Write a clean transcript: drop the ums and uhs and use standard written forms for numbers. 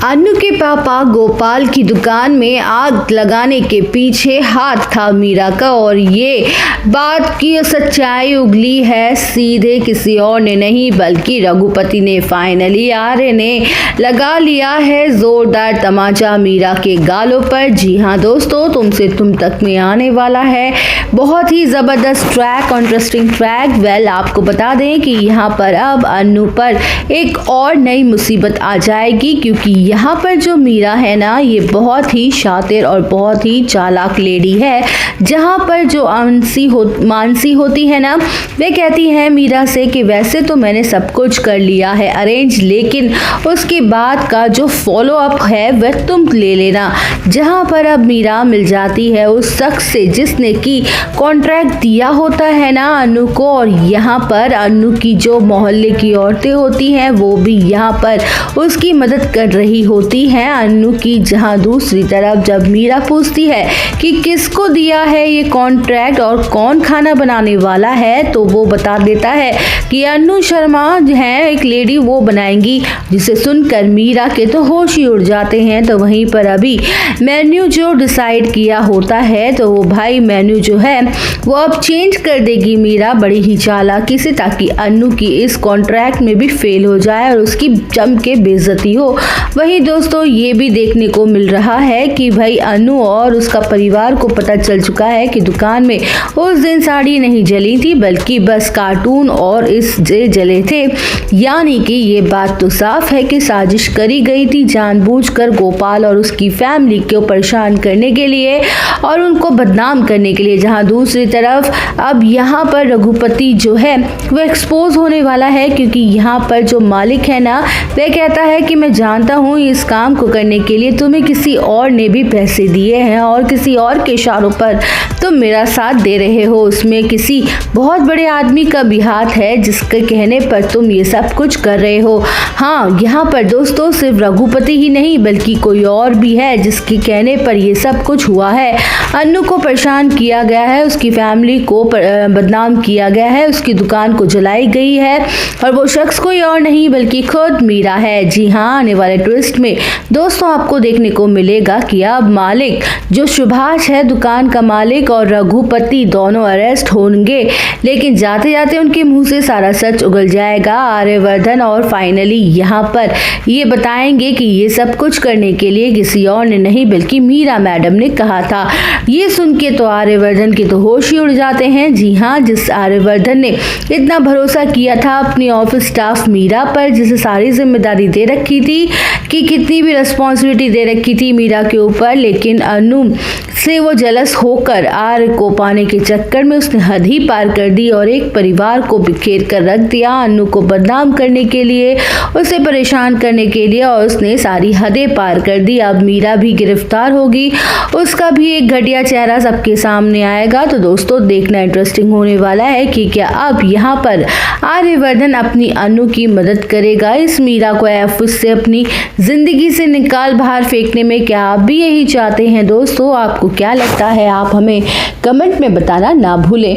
अनु के पापा गोपाल की दुकान में आग लगाने के पीछे हाथ था मीरा का, और ये बात की सच्चाई उगली है सीधे किसी और ने नहीं बल्कि रघुपति ने। फाइनली आर्य ने लगा लिया है जोरदार तमाचा मीरा के गालों पर। जी हाँ दोस्तों, तुमसे तुम तक में आने वाला है बहुत ही ज़बरदस्त ट्रैक, इंटरेस्टिंग ट्रैक। वेल, आपको बता दें कि यहाँ पर अब अनु पर एक और नई मुसीबत आ जाएगी, क्योंकि यहाँ पर जो मीरा है ना, ये बहुत ही शातिर और बहुत ही चालाक लेडी है। जहाँ पर जो मानसी होती है ना, वे कहती है मीरा से कि वैसे तो मैंने सब कुछ कर लिया है अरेंज, लेकिन उसके बाद का जो फॉलो अप है वह तुम ले लेना। जहाँ पर अब मीरा मिल जाती है उस शख्स से जिसने की कॉन्ट्रैक्ट दिया होता है ना अनु को, और यहाँ पर अनु की जो मोहल्ले की औरतें होती हैं वो भी यहाँ पर उसकी मदद कर रही होती हैं अनु की। जहाँ दूसरी तरफ जब मीरा पूछती है कि किसको दिया है ये कॉन्ट्रैक्ट और कौन खाना बनाने वाला है, तो वो बता देता है कि अनु शर्मा है एक लेडी, वो बनाएंगी। जिसे सुनकर मीरा के तो होश ही उड़ जाते हैं। तो वहीं पर अभी मेन्यू जो डिसाइड किया होता है, तो वो भाई मेन्यू जो है वो अब चेंज कर देगी मीरा बड़ी ही चालाकी से, ताकि अनु की इस कॉन्ट्रैक्ट में भी फेल हो जाए और उसकी जम के बेइज्जती हो। वहीं दोस्तों ये भी देखने को मिल रहा है कि भाई अनु और उसका परिवार को पता चल चुका है कि दुकान में उस दिन साड़ी नहीं जली थी बल्कि बस कार्टून और इस जले थे। यानी कि ये बात तो साफ है कि साजिश करी गई थी जानबूझकर गोपाल और उसकी फैमिली को परेशान करने के लिए और उनको बदनाम करने के लिए। जहां दूसरी तरफ अब यहाँ पर रघुपति जो है वो एक्सपोज होने वाला है, क्योंकि यहाँ पर जो मालिक है ना, वह कहता है कि मैं जानता हूँ इस काम को करने के लिए तुम्हें किसी और ने भी पैसे दिए हैं और किसी और के इशारों पर तुम मेरा साथ दे रहे हो। उसमें किसी बहुत बड़े आदमी का भी हाथ है जिसके कहने पर तुम ये सब कुछ कर रहे हो। हाँ, यहाँ पर दोस्तों सिर्फ रघुपति ही नहीं बल्कि कोई और भी है जिसके कहने पर ये सब कुछ हुआ है। अनु को परेशान किया गया है, उसकी फैमिली को बदनाम किया गया है, उसकी दुकान को जलाई गई है, और वो शख्स कोई और नहीं बल्कि खुद मीरा है। जी हाँ, आने वाले ट्विस्ट में दोस्तों आपको देखने को मिलेगा कि अब मालिक जो सुभाष है, दुकान का मालिक, और रघुपति दोनों अरेस्ट होंगे, लेकिन जाते जाते उनके मुंह से सारा सच उगल जाएगा आर्यवर्धन। और फाइनली यहाँ पर ये बताएंगे कि ये सब कुछ करने के लिए किसी और ने नहीं बल्कि मीरा मैडम ने कहा था। ये सुन के तो आर्यवर्धन के तो होश ही उड़ जाते हैं। जी हाँ, जिस आर्यवर्धन ने इतना भरोसा किया था अपनी ऑफिस स्टाफ मीरा पर, जिसे सारी जिम्मेदारी दे रखी थी, कि कितनी भी रिस्पॉन्सिबिलिटी दे रखी थी मीरा के ऊपर, लेकिन अनु से वो जलस होकर आर्य को पाने के चक्कर में उसने हद ही पार कर दी और एक परिवार को बिखेर कर रख दिया। अनु को बदनाम करने के लिए, उसे परेशान करने के लिए, और उसने सारी हदें पार कर दी। अब मीरा भी गिरफ्तार होगी, उसका भी एक घटिया चेहरा सबके सामने आएगा। तो दोस्तों देखना इंटरेस्टिंग होने वाला है कि क्या अब यहाँ पर आर्यवर्धन अपनी अनु की मदद करेगा इस मीरा को, या उससे अपनी जिंदगी से निकाल बाहर फेंकने में। क्या आप भी यही चाहते हैं दोस्तों? आपको क्या लगता है? आप हमें कमेंट में बताना ना भूलें।